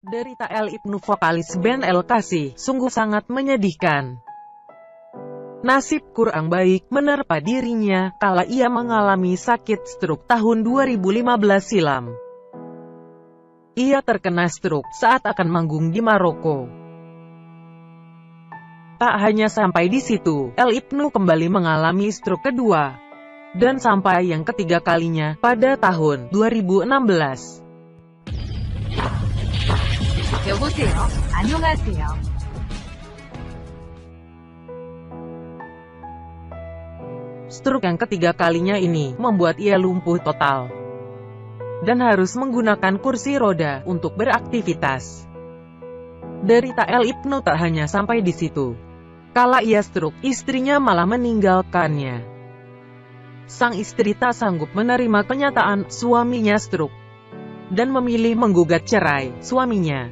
Derita El Ibnu, vokalis band El Kasih, sungguh sangat menyedihkan. Nasib kurang baik menerpa dirinya kala ia mengalami sakit stroke tahun 2015 silam. Ia terkena stroke saat akan manggung di Maroko. Tak hanya sampai di situ, El Ibnu kembali mengalami stroke kedua, dan sampai yang ketiga kalinya pada tahun 2016. 여보세요. 안녕하세요. Stroke yang ketiga kalinya ini membuat ia lumpuh total dan harus menggunakan kursi roda untuk beraktivitas. Derita El Ibnu tak hanya sampai di situ. Kala ia stroke, istrinya malah meninggalkannya. Sang istri tak sanggup menerima kenyataan suaminya stroke dan memilih menggugat cerai suaminya.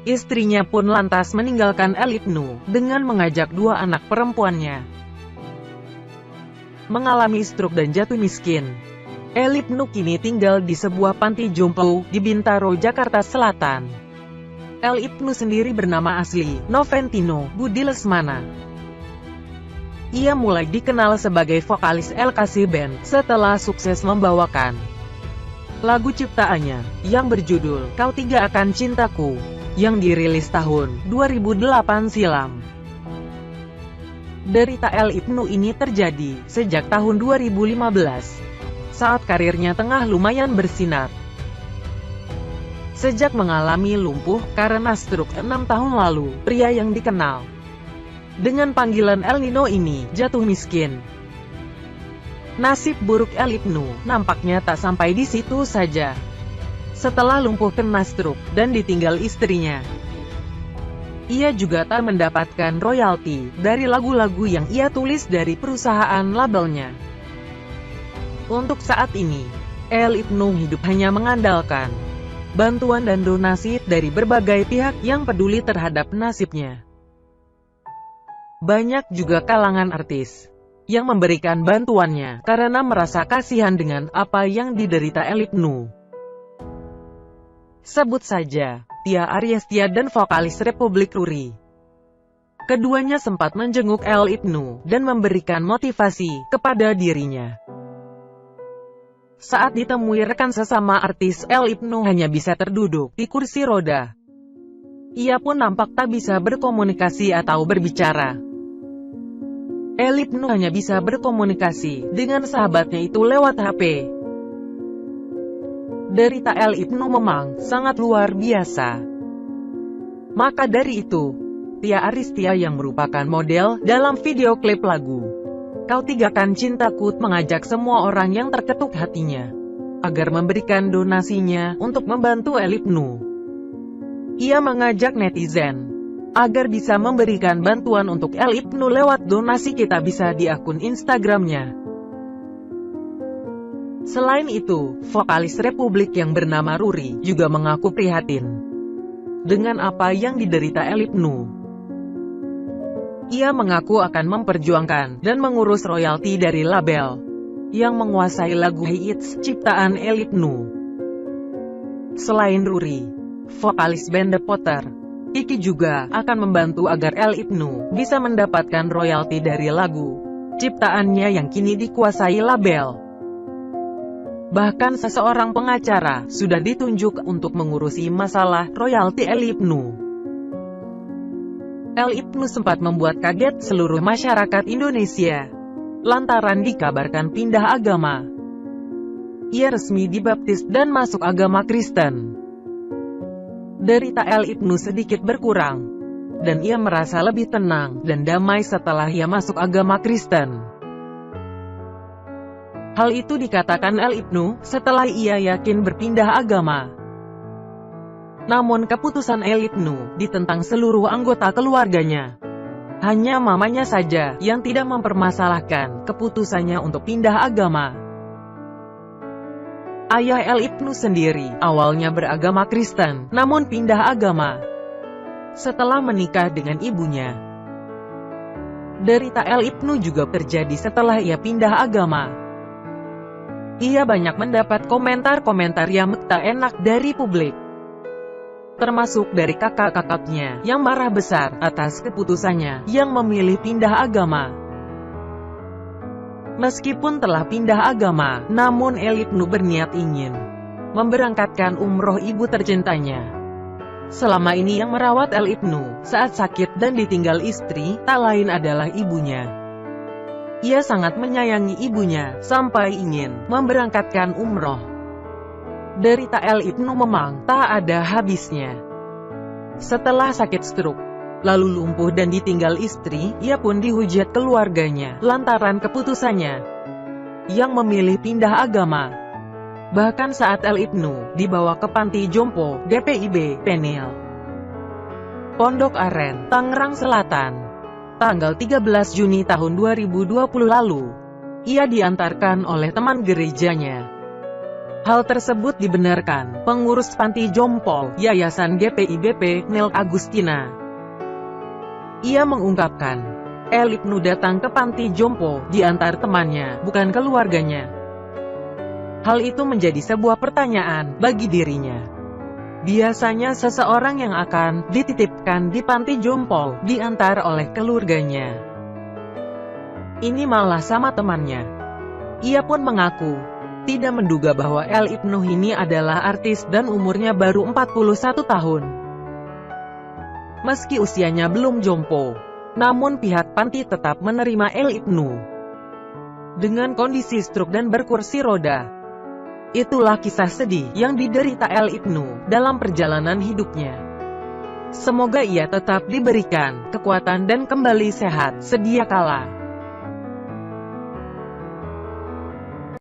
Istrinya pun lantas meninggalkan El Ibnu dengan mengajak dua anak perempuannya mengalami stroke dan jatuh miskin. El Ibnu kini tinggal di sebuah panti jompo di Bintaro, Jakarta Selatan. El Ibnu sendiri bernama asli Noventino Budi Lesmana. Ia mulai dikenal sebagai vokalis El Kasih Band setelah sukses membawakan lagu ciptaannya yang berjudul Kau Tiga Akan Cintaku yang dirilis tahun 2008 silam. Derita El Ibnu ini terjadi sejak tahun 2015, saat karirnya tengah lumayan bersinar. Sejak mengalami lumpuh karena stroke 6 tahun lalu, pria yang dikenal dengan panggilan El Nino ini jatuh miskin. Nasib buruk El Ibnu nampaknya tak sampai di situ saja. Setelah lumpuh kena stroke dan ditinggal istrinya, ia juga tak mendapatkan royalti dari lagu-lagu yang ia tulis dari perusahaan labelnya. Untuk saat ini, El Ibnu hidup hanya mengandalkan bantuan dan donasi dari berbagai pihak yang peduli terhadap nasibnya. Banyak juga kalangan artis yang memberikan bantuannya karena merasa kasihan dengan apa yang diderita El Ibnu. Sebut saja Tia Aryastia dan vokalis Republik Ruri. Keduanya sempat menjenguk El Ibnu dan memberikan motivasi kepada dirinya. Saat ditemui rekan sesama artis, El Ibnu hanya bisa terduduk di kursi roda. Ia pun nampak tak bisa berkomunikasi atau berbicara. El Ibnu hanya bisa berkomunikasi dengan sahabatnya itu lewat HP. Derita El Ibnu memang sangat luar biasa. Maka dari itu, Tia Aryastia yang merupakan model dalam video klip lagu Kau Tiga Akan Cintaku mengajak semua orang yang terketuk hatinya agar memberikan donasinya untuk membantu El Ibnu. Ia mengajak netizen agar bisa memberikan bantuan untuk El Ibnu lewat donasi Kita Bisa di akun Instagramnya. Selain itu, vokalis Republik yang bernama Ruri juga mengaku prihatin dengan apa yang diderita El Ibnu. Ia mengaku akan memperjuangkan dan mengurus royalti dari label yang menguasai lagu hits ciptaan El Ibnu. Selain Ruri, vokalis band The Potter, Kiki juga akan membantu agar El Ibnu bisa mendapatkan royalti dari lagu ciptaannya yang kini dikuasai label. Bahkan seseorang pengacara sudah ditunjuk untuk mengurusi masalah royalti El Ibnu. El Ibnu sempat membuat kaget seluruh masyarakat Indonesia lantaran dikabarkan pindah agama. Ia resmi dibaptis dan masuk agama Kristen. Derita El Ibnu sedikit berkurang, dan ia merasa lebih tenang dan damai setelah ia masuk agama Kristen. Hal itu dikatakan El Ibnu setelah ia yakin berpindah agama. Namun keputusan El Ibnu ditentang seluruh anggota keluarganya. Hanya mamanya saja yang tidak mempermasalahkan keputusannya untuk pindah agama. Ayah El Ibnu sendiri awalnya beragama Kristen, namun pindah agama setelah menikah dengan ibunya. Derita El Ibnu juga terjadi setelah ia pindah agama. Ia banyak mendapat komentar-komentar yang tak enak dari publik. termasuk dari kakak-kakaknya yang marah besar atas keputusannya yang memilih pindah agama. Meskipun telah pindah agama, namun El Ibnu berniat ingin memberangkatkan umroh ibu tercintanya. Selama ini yang merawat El Ibnu saat sakit dan ditinggal istri, tak lain adalah ibunya. Ia sangat menyayangi ibunya, sampai ingin memberangkatkan umroh. Derita El Ibnu memang tak ada habisnya. Setelah sakit stroke, lalu lumpuh dan ditinggal istri, ia pun dihujat keluarganya lantaran keputusannya yang memilih pindah agama. Bahkan saat El Ibnu dibawa ke panti jompo GPIB Penil, Pondok Aren, Tangerang Selatan, tanggal 13 Juni tahun 2020 lalu, ia diantarkan oleh teman gerejanya. Hal tersebut dibenarkan pengurus panti jompo Yayasan GPIBP Nel Agustina. Ia mengungkapkan, El Ibnu datang ke panti jompo diantar temannya, bukan keluarganya. Hal itu menjadi sebuah pertanyaan bagi dirinya. Biasanya seseorang yang akan dititipkan di panti jompo diantar oleh keluarganya. Ini malah sama temannya. Ia pun mengaku tidak menduga bahwa El Ibnu ini adalah artis dan umurnya baru 41 tahun. Meski usianya belum jompo, namun pihak panti tetap menerima El Ibnu dengan kondisi stroke dan berkursi roda. Itulah kisah sedih yang diderita El Ibnu dalam perjalanan hidupnya. Semoga ia tetap diberikan kekuatan dan kembali sehat sedia kala.